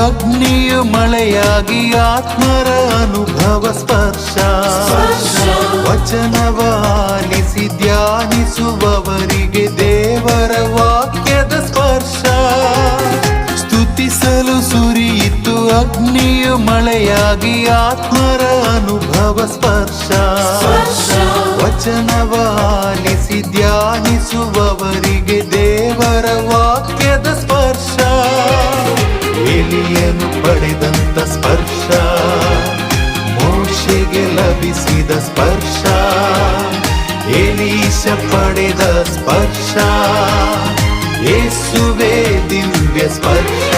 ಅಗ್ನಿಯು ಮಳೆಯಾಗಿ ಆತ್ಮರ ಅನುಭವ ಸ್ಪರ್ಶ. ವಚನವ ಆಲಿಸಿ ಧ್ಯಾನಿಸುವವರಿಗೆ ದೇವರ ವಾಕ್ಯದ ಸ್ಪರ್ಶ. ಸ್ತುತಿಸಲು ಸುರಿಯಿತು ಅಗ್ನಿಯು ಮಳೆಯಾಗಿ ಆತ್ಮರ ಅನುಭವ ಸ್ಪರ್ಶ. ವಚನವ ಆಲಿಸಿ ಧ್ಯಾನಿಸುವವರಿಗೆ ದೇವರ ವಾಕ್ಯದ ಸ್ಪರ್ಶ. ಎಲಿಯನು ಪಡೆದಂತ ಸ್ಪರ್ಶ, ಮೋಶೆಗೆ ಲಭಿಸಿದ ಸ್ಪರ್ಶ. ಎಲೀಶ ಪಡೆದ ಸ್ಪರ್ಶ, ಯೇಸುವೇ ದಿವ್ಯ ಸ್ಪರ್ಶ.